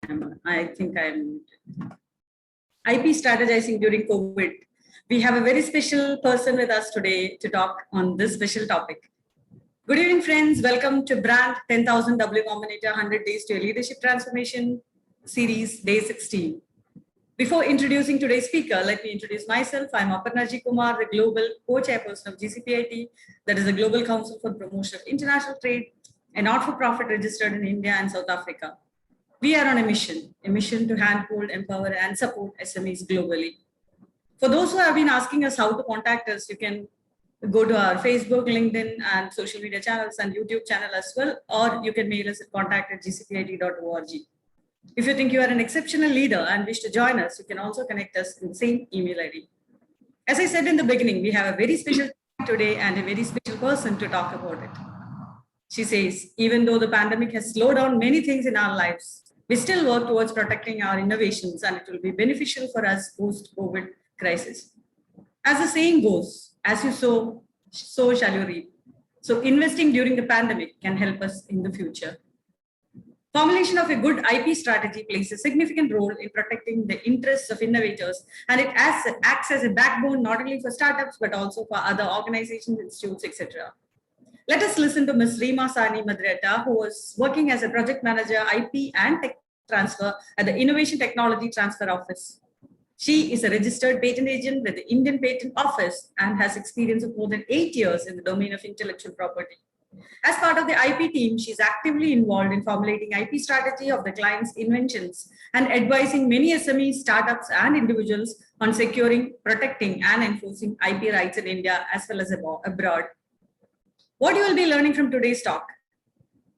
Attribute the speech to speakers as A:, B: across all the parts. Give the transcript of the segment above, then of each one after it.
A: I think I'm IP strategizing during COVID. We have a very special person with us today to talk on this special topic. Good evening, friends. Welcome to Brand 10,000 W Combinator 100 Days to a Leadership Transformation Series, Day 16. Before introducing today's speaker, let me introduce myself. I'm Aparna G. Kumar, the Global Co-Chairperson of GCPIT, that is the Global Council for Promotion of International Trade, a not-for-profit registered in India and South Africa. We are on a mission to handhold, empower, and support SMEs globally. For those who have been asking us how to contact us, you can go to our Facebook, LinkedIn, and social media channels and YouTube channel as well, or you can mail us at contact@gcpit.org. If you think you are an exceptional leader and wish to join us, you can also connect us in the same email ID. As I said in the beginning, we have a very special today and a very special person to talk about it. She says, even though the pandemic has slowed down many things in our lives, we still work towards protecting our innovations, and it will be beneficial for us post-COVID crisis. As the saying goes, as you sow, so shall you reap. So investing during the pandemic can help us in the future. Formulation of a good IP strategy plays a significant role in protecting the interests of innovators, and it acts as a backbone not only for startups, but also for other organizations, institutes, etc. Let us listen to Ms Reema Sahni Mediratta, who was working as a project manager, IP and tech transfer at the Innovation Technology Transfer Office. She is a registered patent agent with the Indian Patent Office and has experience of more than 8 years in the domain of intellectual property. As part of the IP team, she is actively involved in formulating IP strategy of the client's inventions and advising many SMEs, startups, and individuals on securing, protecting, and enforcing IP rights in India as well as abroad. What you will be learning from today's talk: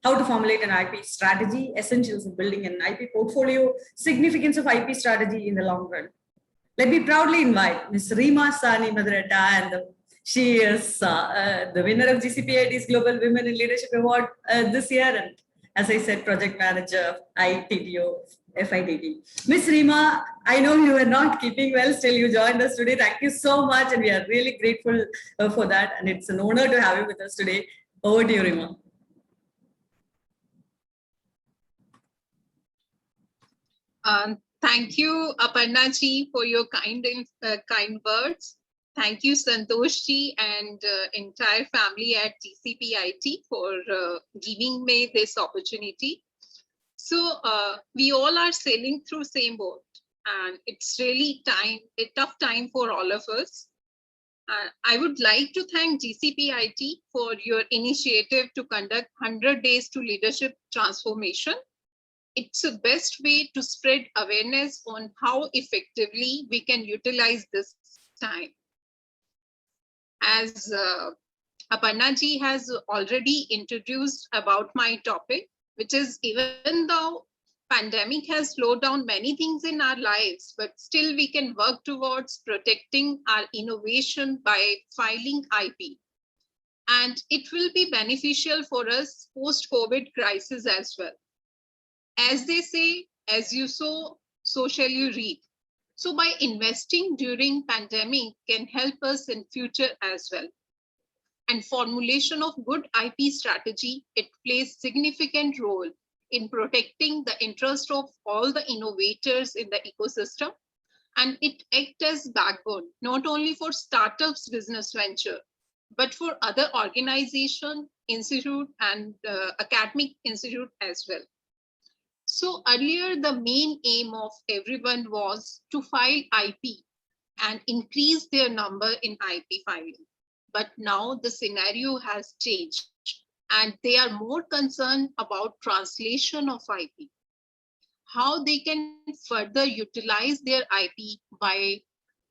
A: how to formulate an IP strategy, essentials of building an IP portfolio, significance of IP strategy in the long run. Let me proudly invite Ms Reema Sahni Mediratta, and she is the winner of GCPIT's Global Women in Leadership Award this year, and as I said, project manager of i-TTO FITT. Ms Reema, I know you were not keeping well, still you joined us today. Thank you so much, and we are really grateful for that, and it's an honor to have you with us today. Over to you, Reema.
B: Thank you, Aparna ji, for your kind words. Thank you, Santosh ji, and entire family at GCPIT for giving me this opportunity. So we all are sailing through same boat, and it's really a tough time for all of us. I would like to thank GCPIT for your initiative to conduct 100 Days to Leadership Transformation. It's the best way to spread awareness on how effectively we can utilize this time. As Aparna ji has already introduced about my topic, which is, even though pandemic has slowed down many things in our lives, but still we can work towards protecting our innovation by filing IP. And it will be beneficial for us post-COVID crisis as well. As they say, as you sow, so shall you reap. So by investing during pandemic can help us in future as well. And formulation of good IP strategy, it plays significant role in protecting the interest of all the innovators in the ecosystem. And it acts as backbone, not only for startups business venture, but for other organization, institute, and academic institute as well. So earlier, the main aim of everyone was to file IP and increase their number in IP filing. But now the scenario has changed, and they are more concerned about translation of IP, how they can further utilize their IP by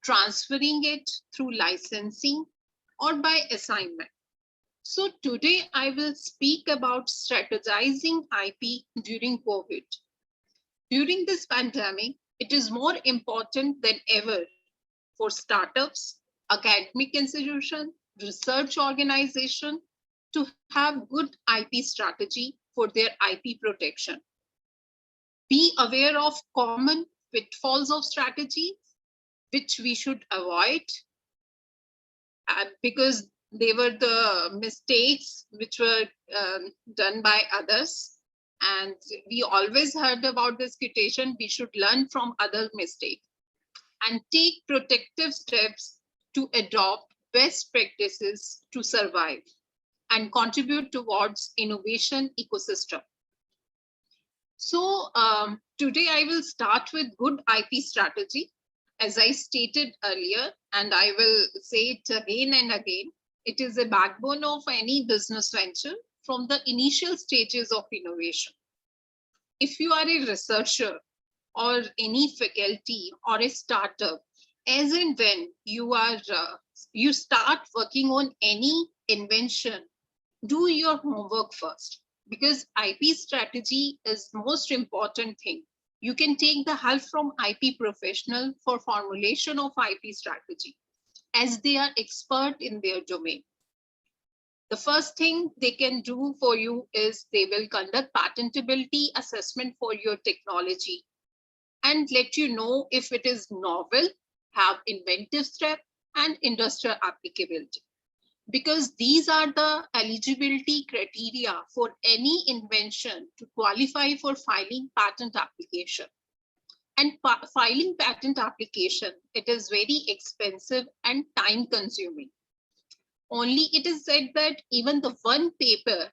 B: transferring it through licensing or by assignment. So today I will speak about strategizing IP during COVID. During this pandemic, it is more important than ever for startups, academic institutions, research organizations to have good IP strategy for their IP protection. Be aware of common pitfalls of strategies, which we should avoid because they were the mistakes which were done by others. And we always heard about this quotation, we should learn from other mistakes and take protective steps to adopt best practices to survive and contribute towards innovation ecosystem. So today I will start with good IP strategy. As I stated earlier, and I will say it again and again, it is a backbone of any business venture from the initial stages of innovation. If you are a researcher or any faculty or a startup, as and when you are you start working on any invention, do your homework first, because IP strategy is most important thing. You can take the help from IP professional for formulation of IP strategy, as they are expert in their domain. The first thing they can do for you is they will conduct patentability assessment for your technology and let you know if it is novel, have inventive step, and industrial applicability. Because these are the eligibility criteria for any invention to qualify for filing patent application. And filing patent application, it is very expensive and time consuming. Only it is said that even the one paper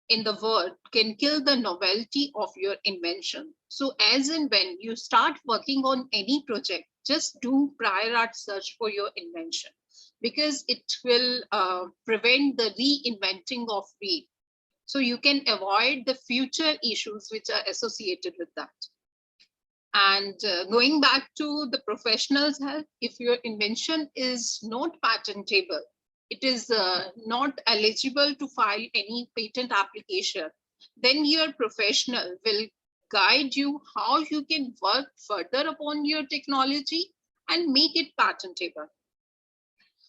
B: in the world can kill the novelty of your invention. So as and when you start working on any project, just do prior art search for your invention, because it will prevent the reinventing of wheel. So you can avoid the future issues which are associated with that. And going back to the professionals' help, if your invention is not patentable, it is not eligible to file any patent application, then your professional will guide you how you can work further upon your technology and make it patentable.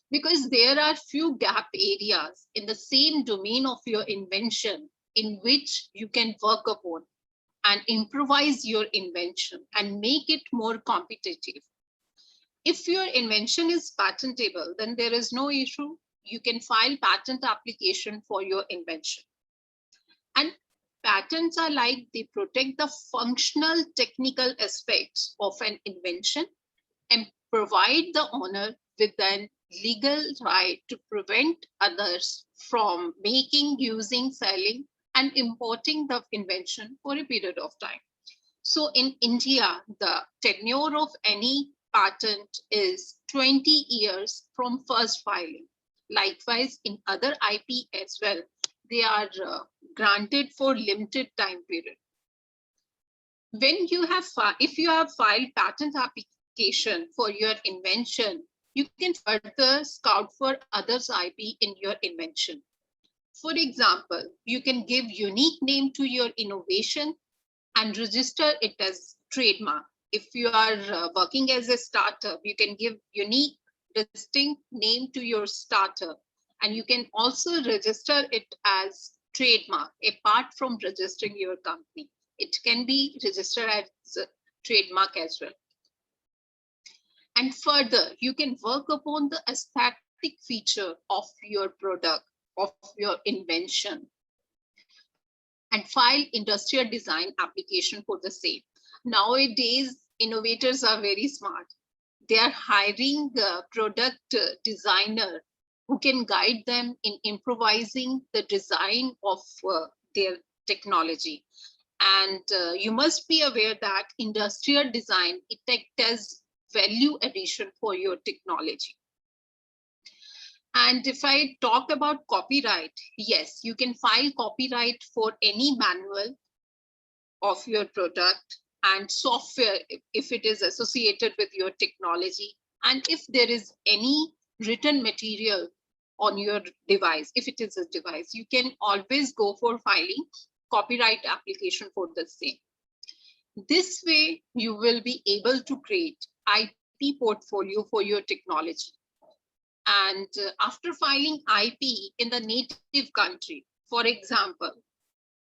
B: Because there are few gap areas in the same domain of your invention in which you can work upon and improvise your invention and make it more competitive. If your invention is patentable, then there is no issue. You can file patent application for your invention. And patents are like they protect the functional technical aspects of an invention and provide the owner with an legal right to prevent others from making, using, selling, and importing the invention for a period of time. So in India, the tenure of any patent is 20 years from first filing. Likewise, in other IP as well, they are granted for limited time period. When you have, if you have filed patent application for your invention, you can further scout for others' IP in your invention. For example, you can give unique name to your innovation and register it as trademark. If you are working as a startup, you can give unique, distinct name to your startup, and you can also register it as trademark apart from registering your company. It can be registered as a trademark as well. And further, you can work upon the aesthetic feature of your product, of your invention, and file industrial design application for the same. Nowadays, innovators are very smart. They are hiring the product designer who can guide them in improvising the design of their technology. And you must be aware that industrial design, it acts as value addition for your technology. And if I talk about copyright, yes, you can file copyright for any manual of your product and software if it is associated with your technology. And if there is any written material on your device, if it is a device, you can always go for filing copyright application for the same. This way, you will be able to create IP portfolio for your technology. And after filing IP in the native country, for example,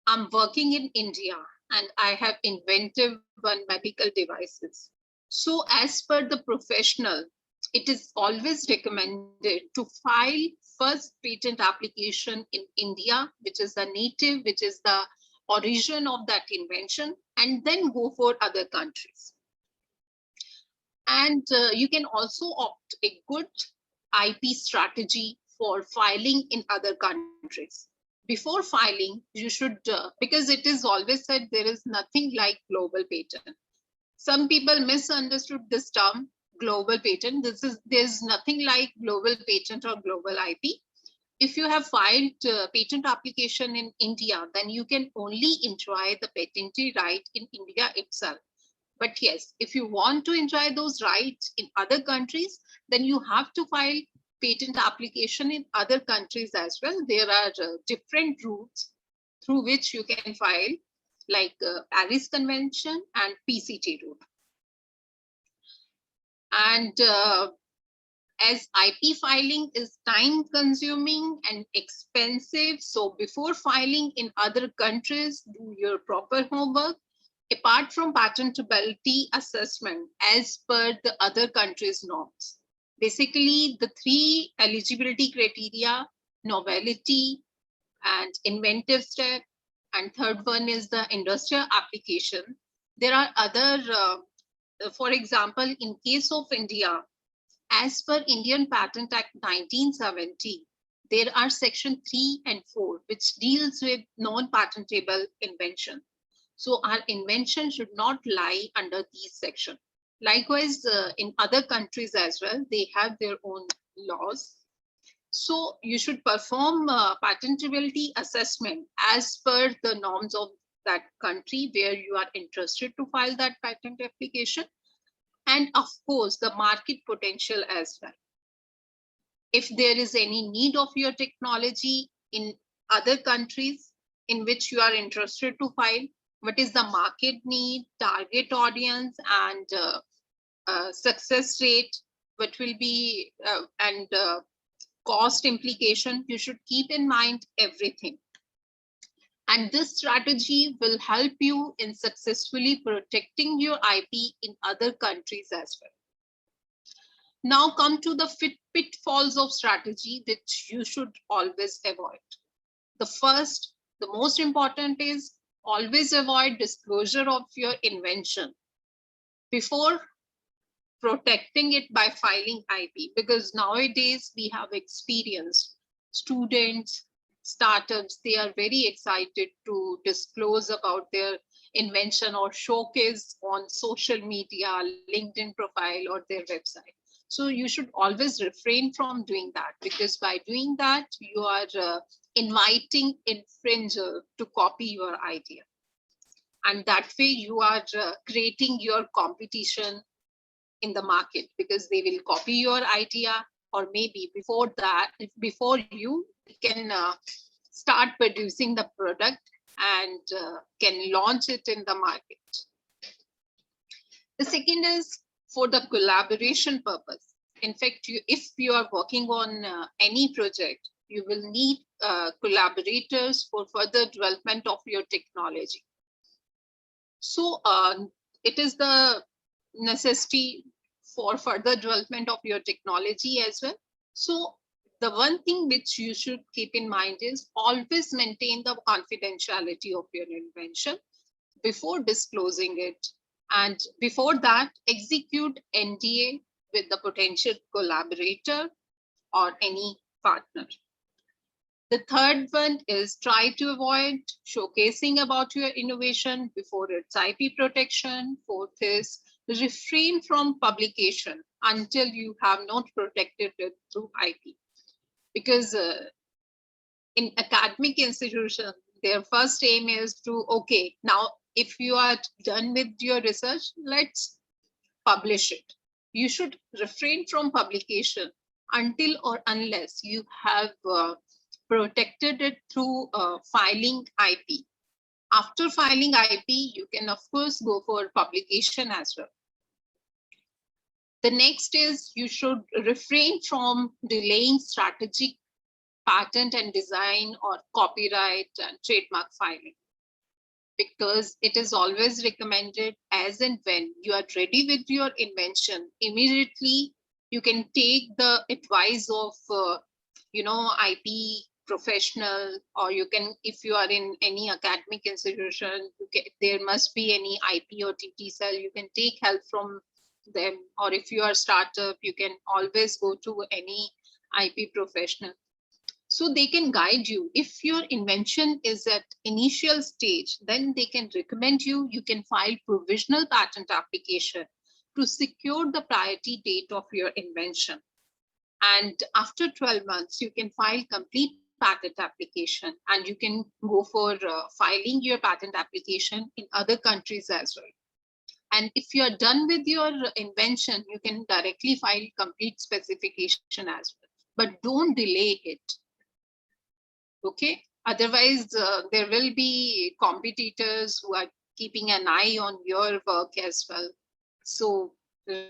B: I'm working in India and I have invented one medical devices. So as per the professional, it is always recommended to file first patent application in India, which is the native, which is the origin of that invention and then go for other countries. And you can also opt a good IP strategy for filing in other countries. Before filing, you should, because it is always said there is nothing like global patent. Some people misunderstood this term, global patent. There's nothing like global patent or global IP. If you have filed patent application in India, then you can only enjoy the patentee right in India itself. But yes, if you want to enjoy those rights in other countries, then you have to file patent application in other countries as well. There are different routes through which you can file, like Paris Convention and PCT route. And as IP filing is time consuming and expensive, so before filing in other countries, do your proper homework. Apart from patentability assessment as per the other countries' norms. Basically, the 3 eligibility criteria, novelty and inventive step, and third one is the industrial application. There are other, for example, in case of India, as per Indian Patent Act 1970, there are section 3 and 4, which deals with non-patentable invention. So our invention should not lie under these sections. Likewise, in other countries as well, they have their own laws. So you should perform patentability assessment as per the norms of that country where you are interested to file that patent application. And of course, the market potential as well. If there is any need of your technology in other countries in which you are interested to file, what is the market need, target audience, and success rate, what will be, and cost implication, you should keep in mind everything. And this strategy will help you in successfully protecting your IP in other countries as well. Now come to the pitfalls of strategy which you should always avoid. The first, the most important is always avoid disclosure of your invention before protecting it by filing IP, because nowadays we have experienced students, startups, they are very excited to disclose about their invention or showcase on social media, LinkedIn profile or their website. So you should always refrain from doing that, because by doing that, you are inviting infringer to copy your idea. And that way you are creating your competition in the market, because they will copy your idea, or maybe before that, before you can start producing the product and can launch it in the market. The second is for the collaboration purpose. In fact, if you are working on any project, you will need collaborators for further development of your technology. So it is the necessity for further development of your technology as well. So the one thing which you should keep in mind is always maintain the confidentiality of your invention before disclosing it. And before that, execute NDA with the potential collaborator or any partner. The third one is try to avoid showcasing about your innovation before its IP protection. Fourth is refrain from publication until you have not protected it through IP. Because in academic institutions, their first aim is to, okay, now if you are done with your research, let's publish it. You should refrain from publication until or unless you have protected it through filing IP. After filing IP, you can of course go for publication as well. The next is you should refrain from delaying strategic patent and design or copyright and trademark filing, because it is always recommended as and when you are ready with your invention, immediately you can take the advice of IP professional, or you can, if you are in any academic institution, there must be any IP or TT cell, you can take help from them. Or if you are startup, you can always go to any IP professional. So they can guide you. If your invention is at initial stage, then they can recommend you. You can file provisional patent application to secure the priority date of your invention. And after 12 months, you can file complete patent application, and you can go for filing your patent application in other countries as well. And if you are done with your invention, you can directly file complete specification as well. But don't delay it. Okay, otherwise there will be competitors who are keeping an eye on your work as well. So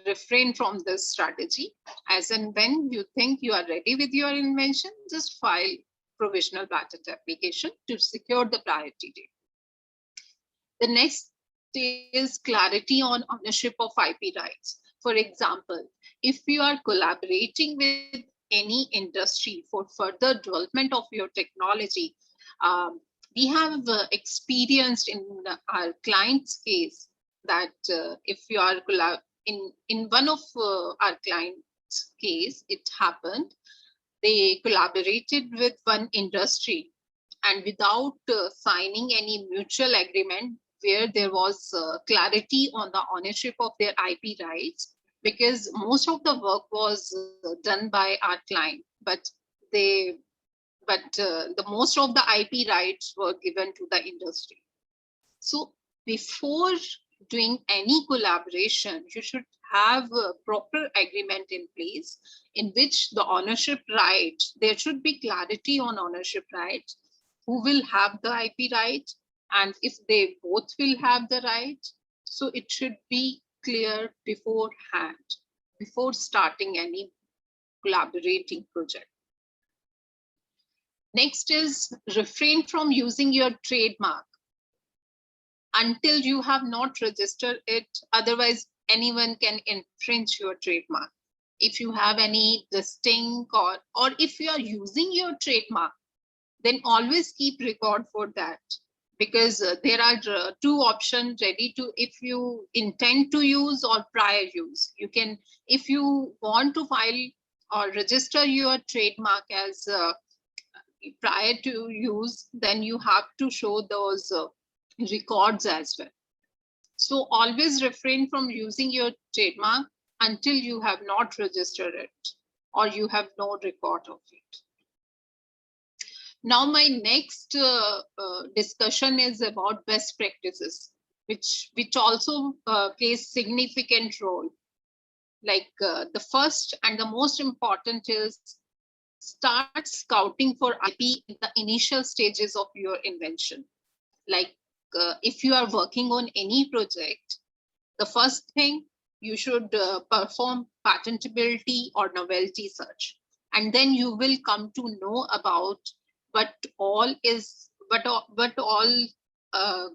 B: refrain from this strategy. As and when you think you are ready with your invention, just file provisional patent application to secure the priority date. The next is clarity on ownership of IP rights. For example, if you are collaborating with any industry for further development of your technology, we have experienced in our client's case that if you are in one of our clients' case, it happened, they collaborated with one industry, and without signing any mutual agreement where there was clarity on the ownership of their IP rights, because most of the work was done by our client, but the most of the IP rights were given to the industry. So before doing any collaboration, you should have a proper agreement in place in which the ownership rights, there should be clarity on ownership rights, who will have the IP rights, and if they both will have the rights. So it should be clear beforehand, before starting any collaborating project. Next is refrain from using your trademark until you have not registered it. Otherwise, anyone can infringe your trademark. If you have any distinct or if you are using your trademark, then always keep record for that, because there are two options ready to, if you intend to use or prior use. You can, if you want to file or register your trademark as prior to use, then you have to show those records as well. So always refrain from using your trademark until you have not registered it or you have no record of it. Now my next discussion is about best practices, which also plays significant role. Like the first and the most important is start scouting for IP in the initial stages of your invention. Like if you are working on any project, the first thing you should perform patentability or novelty search, and then you will come to know about what all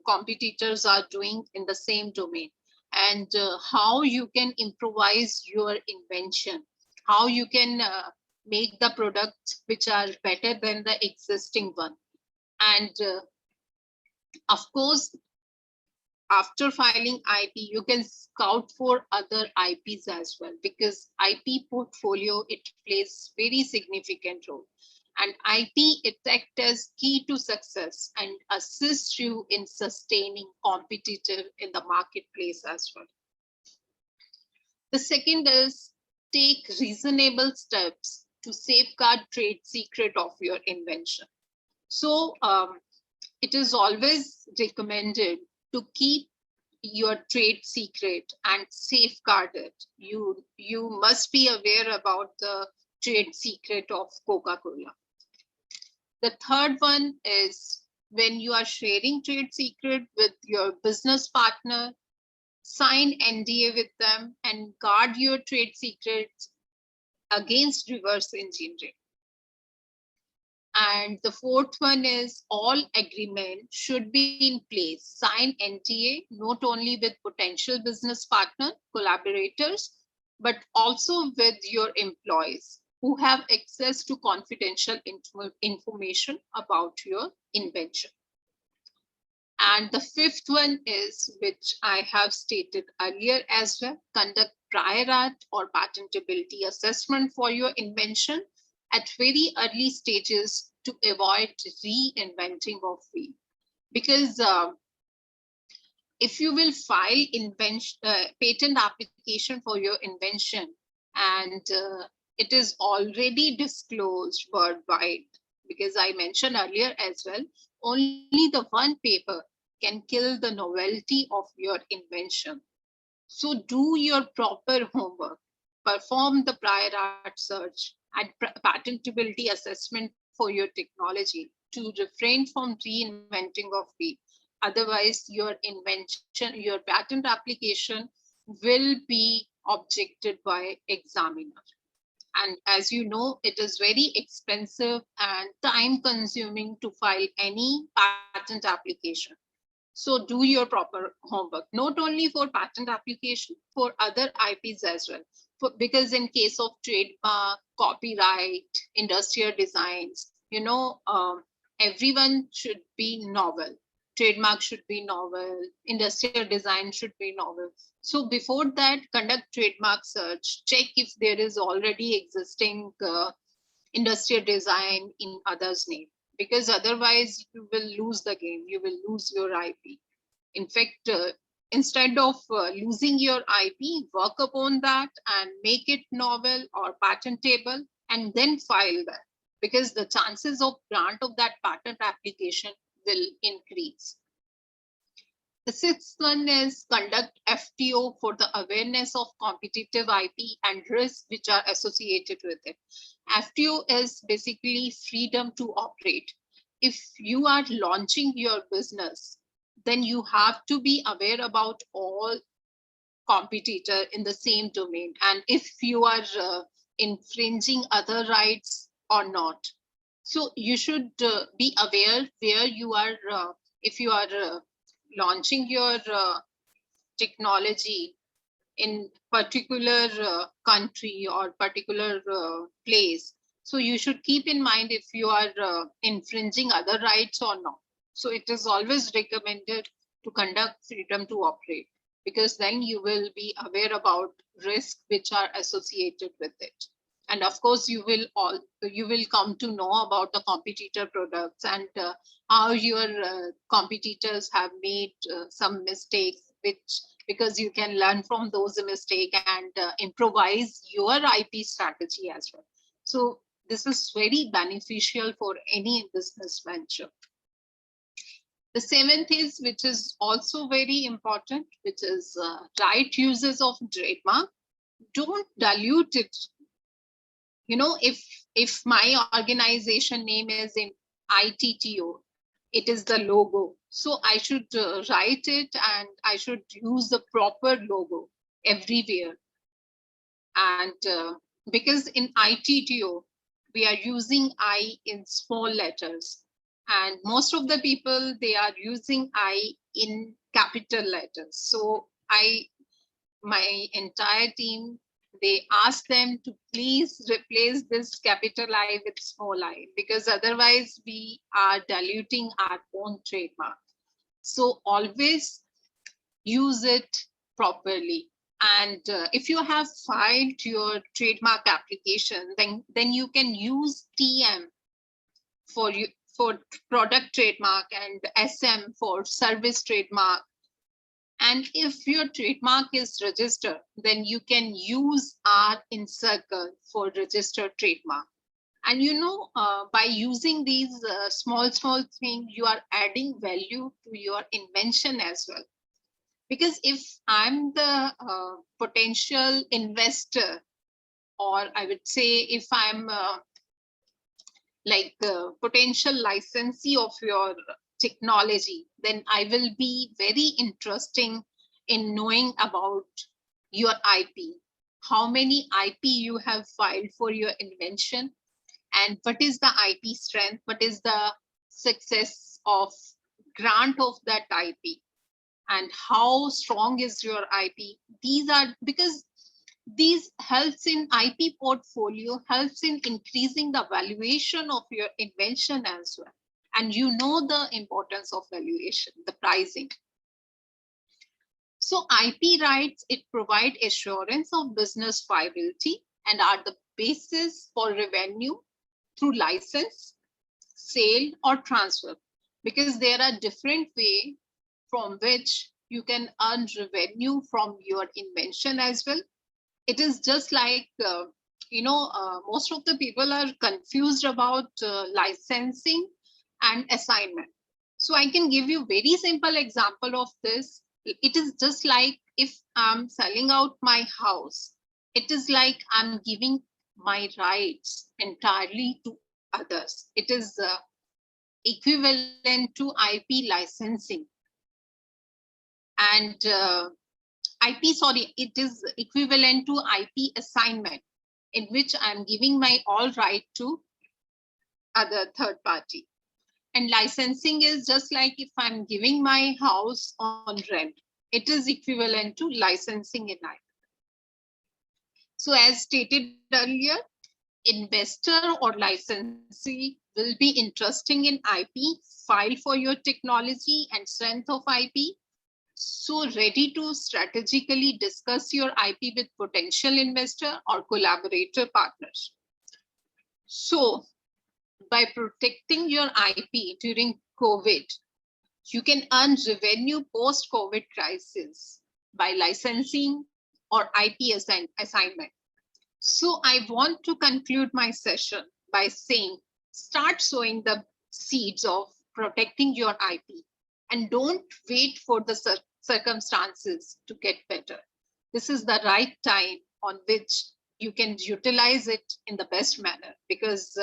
B: competitors are doing in the same domain, and how you can improvise your invention, how you can make the products which are better than the existing one. And of course, after filing IP, you can scout for other IPs as well, because IP portfolio, it plays very significant role. And IP, it acts as key to success and assists you in sustaining competitive in the marketplace as well. The second is take reasonable steps to safeguard trade secret of your invention. So it is always recommended to keep your trade secret and safeguard it. You must be aware about the trade secret of Coca-Cola. The third one is when you are sharing trade secret with your business partner, sign NDA with them and guard your trade secrets against reverse engineering. And the fourth one is all agreement should be in place. Sign NDA not only with potential business partner, collaborators, but also with your employees. who have access to confidential information about your invention. And the fifth one is, which I have stated earlier as well, conduct prior art or patentability assessment for your invention at very early stages to avoid reinventing of wheel. Because if you will file patent application for your invention and it is already disclosed worldwide, because I mentioned earlier as well, only the one paper can kill the novelty of your invention. So do your proper homework, perform the prior art search and patentability assessment for your technology to refrain from reinventing of wheel. Otherwise, your invention, your patent application will be objected by examiner. And as you know, it is very expensive and time consuming to file any patent application. So do your proper homework, not only for patent application, for other IPs as well. Because in case of trademark, copyright, industrial designs, everyone should be novel. Trademark should be novel, industrial design should be novel. So before that, conduct trademark search, check if there is already existing industrial design in others' name, because otherwise you will lose the game, you will lose your IP. In fact, instead of losing your IP, work upon that and make it novel or patentable and then file that, because the chances of grant of that patent application will increase. The sixth one is conduct FTO for the awareness of competitive IP and risks which are associated with it. FTO is basically freedom to operate. If you are launching your business, then you have to be aware about all competitor in the same domain, and if you are infringing other rights or not. So you should be aware where you are, if you are launching your technology in particular country or particular place. So you should keep in mind if you are infringing other rights or not. So it is always recommended to conduct freedom to operate, because then you will be aware about risks which are associated with it. And of course, you will come to know about the competitor products and how your competitors have made some mistakes, because you can learn from those mistakes and improvise your IP strategy as well. So this is very beneficial for any business venture. The seventh is, which is also very important, which is right uses of trademark. Don't dilute it. If my organization name is in i-TTO, it is the logo. So I should write it and I should use the proper logo everywhere. And because in i-TTO, we are using I in small letters. And most of the people, they are using I in capital letters. So my entire team, they ask them to please replace this capital I with small I, because otherwise we are diluting our own trademark. So always use it properly. And if you have filed your trademark application, then you can use TM for product trademark and SM for service trademark. And if your trademark is registered, then you can use R in circle for registered trademark. And by using these small things, you are adding value to your invention as well. Because if I'm the potential investor, or I would say if I'm potential licensee of your technology, then I will be very interesting in knowing about your IP, how many IP you have filed for your invention, and what is the IP strength, what is the success of grant of that IP, and how strong is your IP. These are, because These helps in IP portfolio, helps in increasing the valuation of your invention as well. And you know the importance of valuation, the pricing. So IP rights, it provide assurance of business viability and are the basis for revenue through license, sale, or transfer, because there are different ways from which you can earn revenue from your invention as well. It is just like, most of the people are confused about licensing and assignment. So I can give you very simple example of this. It is just like if I'm selling out my house, it is like I'm giving my rights entirely to others. It is equivalent to IP licensing. And it is equivalent to IP assignment, in which I'm giving my all right to other third party. And licensing is just like if I'm giving my house on rent, it is equivalent to licensing in IP. So as stated earlier, investor or licensee will be interesting in IP, file for your technology and strength of IP. So ready to strategically discuss your IP with potential investor or collaborator partners. So by protecting your IP during COVID, you can earn revenue post-COVID crisis by licensing or IP assignment. So I want to conclude my session by saying, start sowing the seeds of protecting your IP and don't wait for the circumstances to get better. This is the right time on which you can utilize it in the best manner, because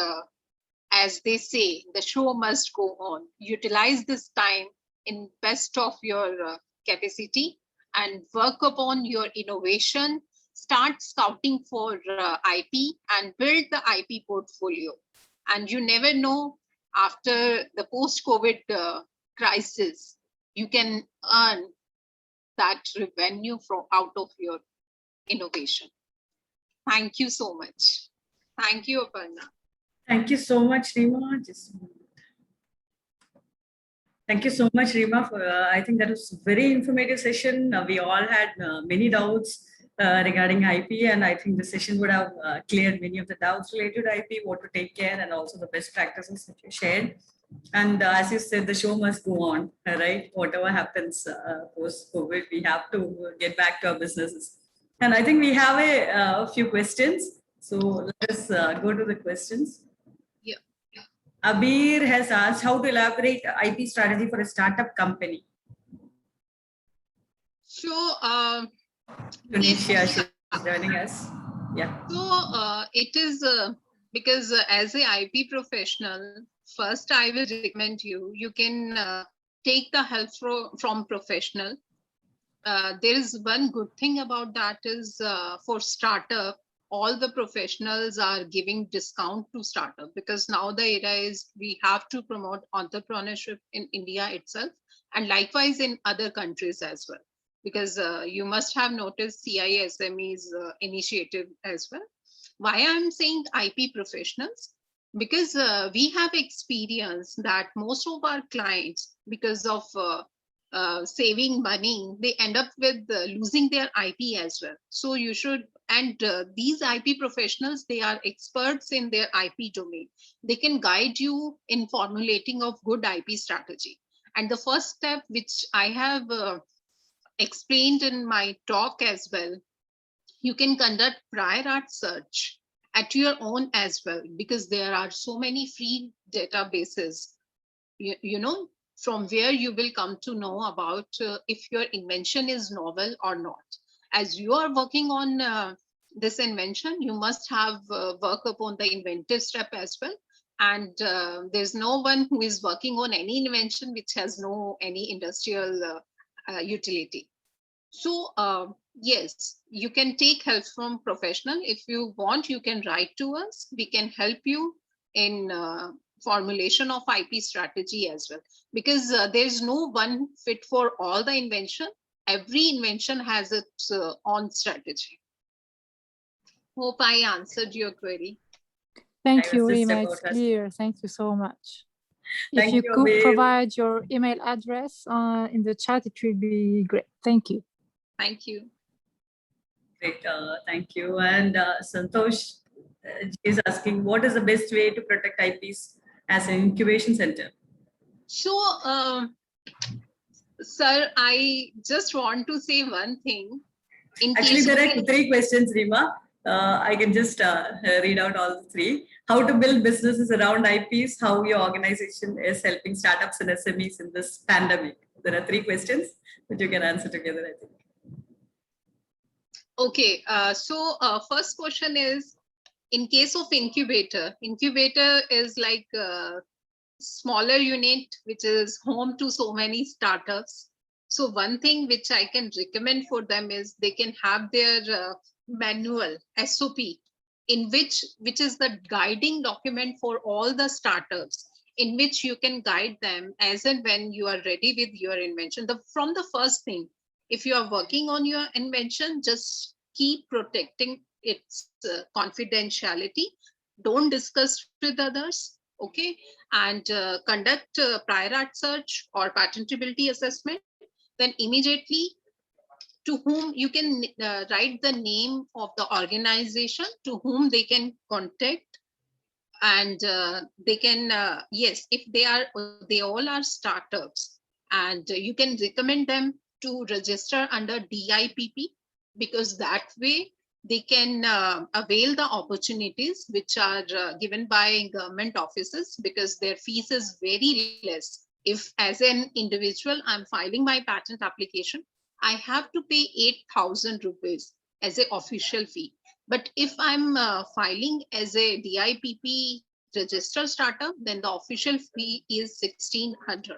B: as they say, the show must go on. Utilize this time in best of your capacity and work upon your innovation. Start scouting for IP and build the IP portfolio. And you never know, after the post-COVID crisis, you can earn that revenue from out of your innovation. Thank you so much. Thank you, Aparna.
A: Thank you so much, Reema. Thank you so much, Reema. I think that was a very informative session. We all had many doubts regarding IP, and I think the session would have cleared many of the doubts related to IP, what to take care, and also the best practices that you shared. And as you said, the show must go on, right? Whatever happens post-COVID, we have to get back to our businesses. And I think we have a few questions. So let us go to the questions.
B: Yeah.
A: Abir has asked how to elaborate IP strategy for a startup company.
B: So,
A: Tunisia, she's joining us. Yeah.
B: So it is because as a IP professional, first I will recommend you can take the help from professional. There is one good thing about that is for startup, all the professionals are giving discount to startup, because now the era is we have to promote entrepreneurship in India itself, and likewise in other countries as well, because you must have noticed CISME's initiative as well. Why I'm saying IP professionals? Because we have experienced that most of our clients, because of saving money, they end up with losing their IP as well. So you should, and these IP professionals, they are experts in their IP domain. They can guide you in formulating of good IP strategy. And the first step, which I have explained in my talk as well, you can conduct prior art search at your own as well, because there are so many free databases, you know, from where you will come to know about if your invention is novel or not. As you are working on this invention, you must have work upon the inventive step as well. And there's no one who is working on any invention which has no any industrial utility. So yes, you can take help from professional. If you want, you can write to us. We can help you in formulation of IP strategy as well, because there's no one fit for all the invention. Every invention has its own strategy. Hope I answered your query.
C: Thank
A: I
C: you,
A: was just
C: Reema.
A: about
C: It's
A: to ask.
C: clear. Thank you so much. If
A: Thank
C: you
A: you,
C: could
A: Abhi.
C: provide your email address in the chat, it will be great. Thank you.
B: Thank you.
A: Great, thank you. And Santosh is asking, what is the best way to protect IPs as an incubation center?
B: So, sir, I just want to say one thing. In
A: Actually,
B: case
A: there
B: of
A: are three questions, Reema. I can just read out all three. How to build businesses around IPs, how your organization is helping startups and SMEs in this pandemic. There are three questions that you can answer together, I think.
B: Okay, first question is, in case of incubator is like a smaller unit which is home to so many startups. So one thing which I can recommend for them is they can have their manual SOP, in which is the guiding document for all the startups, in which you can guide them as and when you are ready with your invention. From the first thing, if you are working on your invention, just keep protecting its confidentiality. Don't discuss with others, okay? And conduct prior art search or patentability assessment. Then immediately, to whom you can write the name of the organization to whom they can contact, and they can yes, if they all are startups, and you can recommend them to register under DIPP, because that way they can avail the opportunities which are given by government offices, because their fees is very less. If as an individual I'm filing my patent application, I have to pay 8,000 rupees as an official fee. But if I'm filing as a DIPP registered startup, then the official fee is 1,600.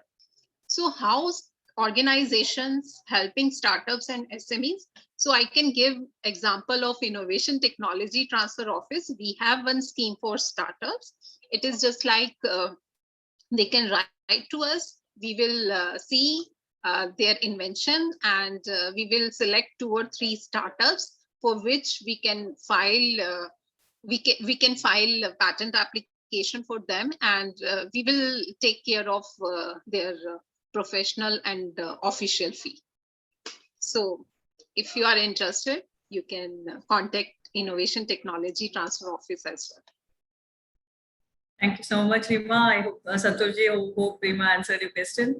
B: So how organizations helping startups and SMEs? So I can give example of Innovation Technology Transfer Office. We have one scheme for startups. It is just like they can write to us. We will see their invention, and we will select 2 or 3 startups for which we can file we can file a patent application for them, and we will take care of their professional and official fee. So if you are interested, you can contact Innovation Technology Transfer Office as well.
A: Thank you so much, Reema. I hope Santoshji, I hope Reema answered your question.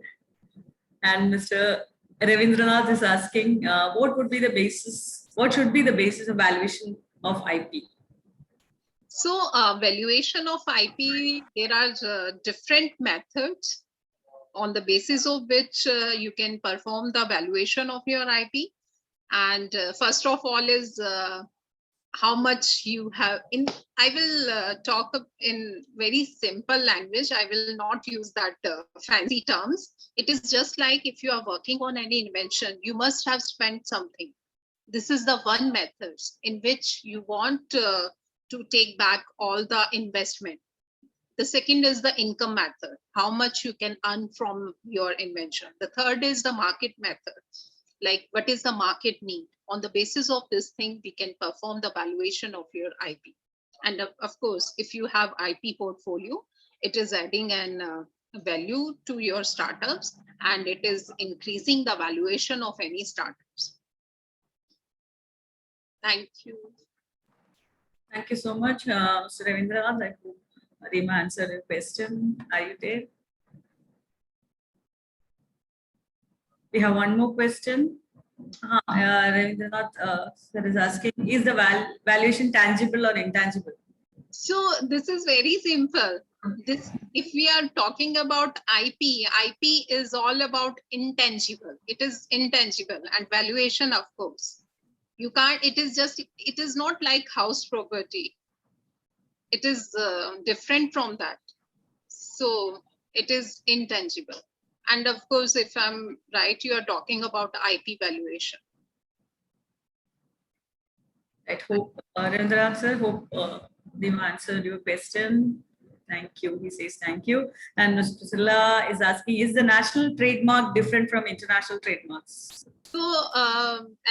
A: And Mr. Ravindranath is asking, what should be the basis of valuation of IP?
B: So valuation of IP, there are different methods on the basis of which you can perform the valuation of your IP. And first of all is how much you have in. I will talk in very simple language. I will not use that fancy terms. It is just like if you are working on any invention, you must have spent something. This is the one method in which you want to take back all the investment. The second is the income method, how much you can earn from your invention. The third is the market method, like what is the market need. On the basis of this thing, we can perform the valuation of your IP. And of course, if you have IP portfolio, it is adding an value to your startups, and it is increasing the valuation of any startups. Thank you.
A: Thank you so much, Mr. Ravindranath. I hope Reema answered your question. Are you there? We have one more question. Ravindranath sir is asking, is the valuation tangible or intangible?
B: So this is very simple. If we are talking about IP is all about intangible. It is intangible, and valuation, of course. You can't, it is not like house property. It is different from that. So it is intangible. And of course, if I'm right, you are talking about IP valuation.
A: I hope, Ravindranath sir, hope Reema answered your question. Thank you. He says thank you. And Ms. Priscilla is asking, is the national trademark different from international trademarks?
B: So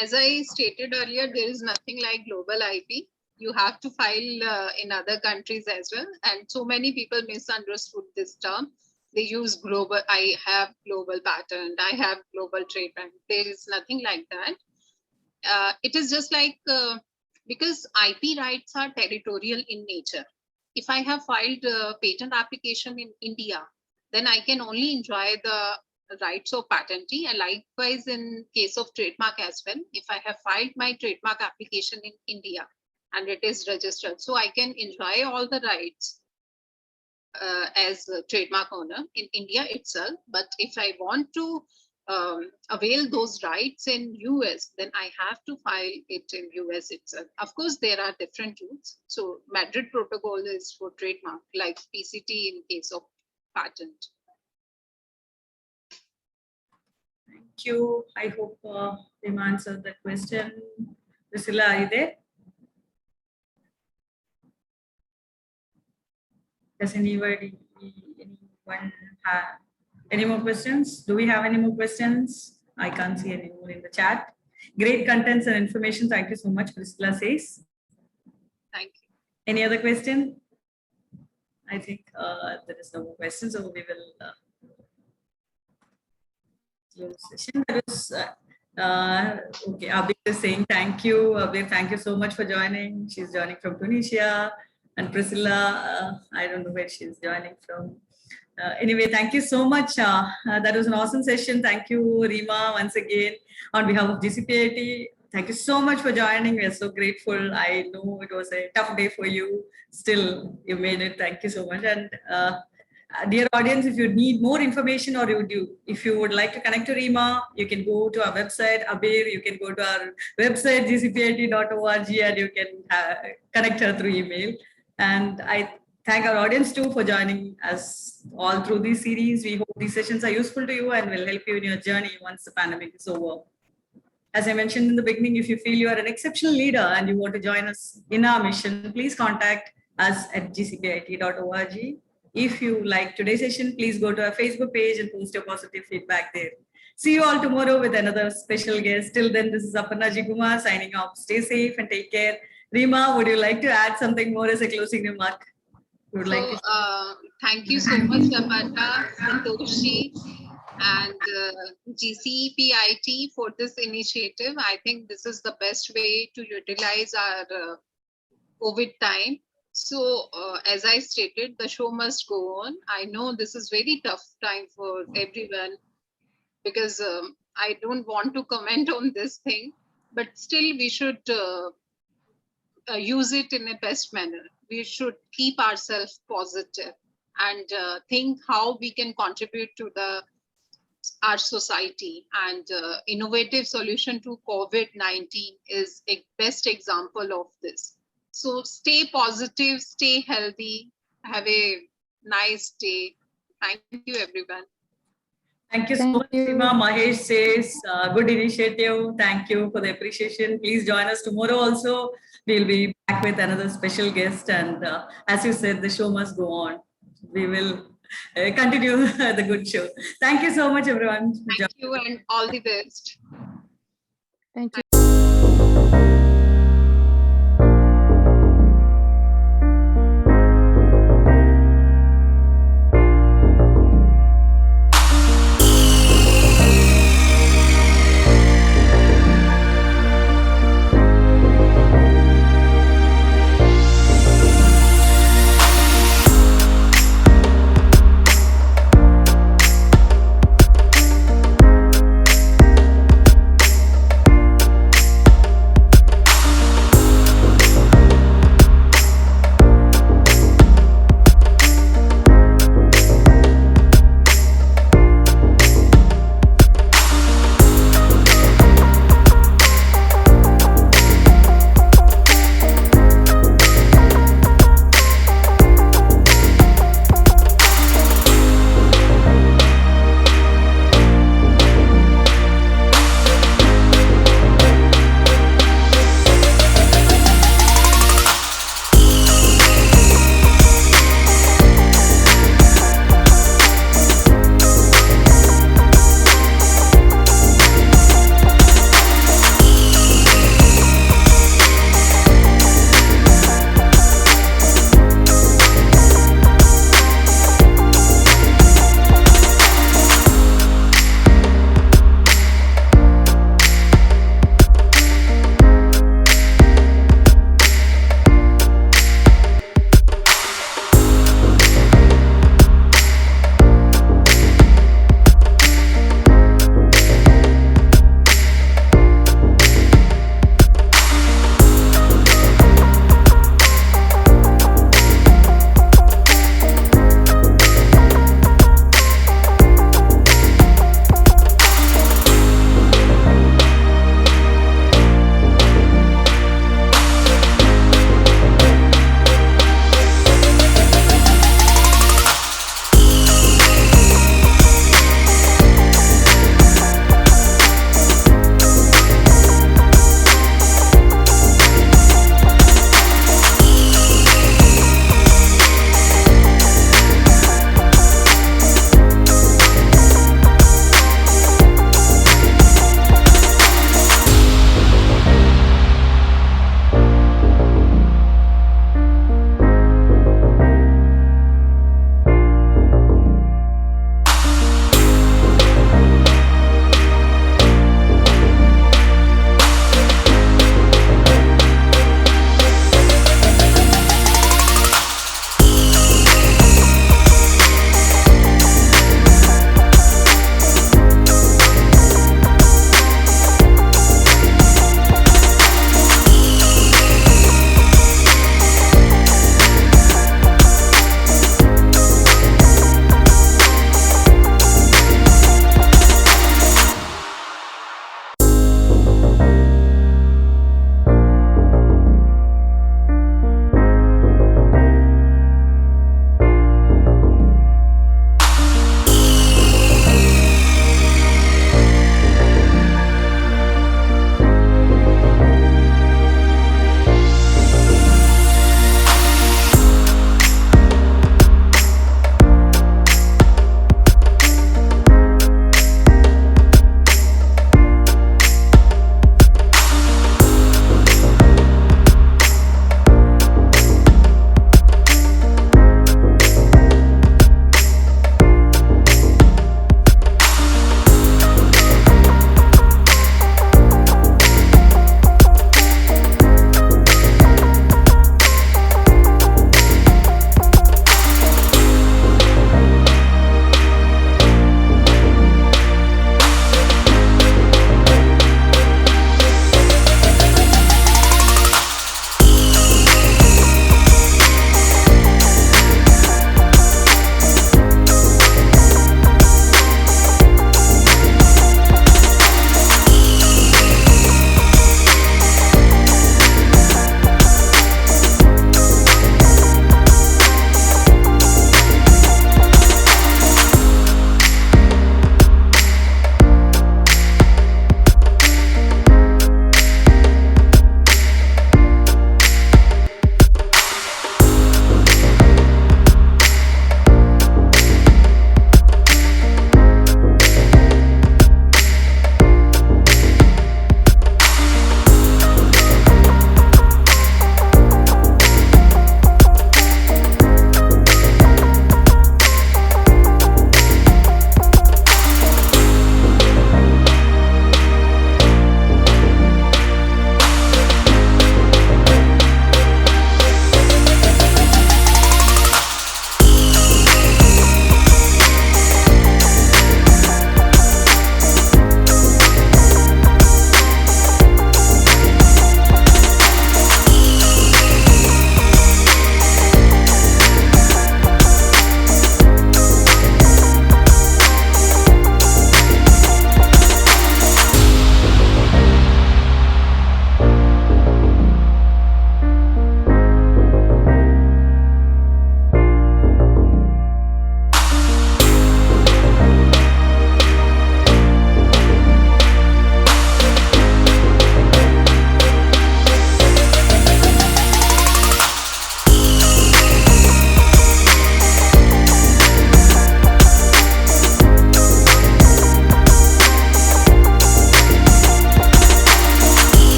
B: as I stated earlier, there is nothing like global IP. You have to file in other countries as well. And so many people misunderstood this term. They use global, I have global patent, I have global trademark. There is nothing like that. It is just like, because IP rights are territorial in nature. If I have filed a patent application in India, then I can only enjoy the rights of patentee. And likewise, in case of trademark as well, if I have filed my trademark application in India and it is registered, so I can enjoy all the rights as a trademark owner in India itself. But if I want to avail those rights in US, then I have to file it in US itself. Of course, there are different routes. So Madrid Protocol is for trademark, like PCT in case of patent.
A: Thank you. I hope we've answered the question. Priscilla, are you there? Does anyone have any more questions? Do we have any more questions? I can't see any more in the chat. Great contents and information. Thank you so much, Priscilla says.
B: Thank you.
A: Any other question? I think there is no more questions, so we will close session. That was, okay, Abir is saying thank you. Abir, thank you so much for joining. She's joining from Tunisia. And Priscilla, I don't know where she's joining from. Anyway, thank you so much. That was an awesome session. Thank you, Reema, once again, on behalf of GCPIT. Thank you so much for joining. We are so grateful. I know it was a tough day for you. Still, you made it. Thank you so much. And dear audience, if you need more information or if you would like to connect to Reema, you can go to our website. Abir, you can go to our website, gcpit.org, and you can connect her through email. And I thank our audience too for joining us all through this series. We hope these sessions are useful to you and will help you in your journey once the pandemic is over. As I mentioned in the beginning, if you feel you are an exceptional leader and you want to join us in our mission, please contact us at gcpit.org. If you like today's session, please go to our Facebook page and post your positive feedback there. See you all tomorrow with another special guest. Till then, this is Aparna Kumar signing off. Stay safe and take care. Reema, would you like to add something more as a closing remark? Would
B: So,
A: like to...
B: thank you so much, Aparna, Santoshi, and GCPIT for this initiative. I think this is the best way to utilize our COVID time. So, as I stated, the show must go on. I know this is very tough time for everyone because I don't want to comment on this thing, but still we should use it in a best manner. We should keep ourselves positive and think how we can contribute to our society. And innovative solution to COVID-19 is a best example of this. So stay positive, stay healthy, have a nice day. Thank you, everyone.
A: Thank you so much, Reema. Mahesh says, good initiative. Thank you for the appreciation. Please join us tomorrow also. We'll be back with another special guest. And as you said, the show must go on. We will continue the good show. Thank you so much, everyone.
B: Thank you and all the best.
C: Thank you.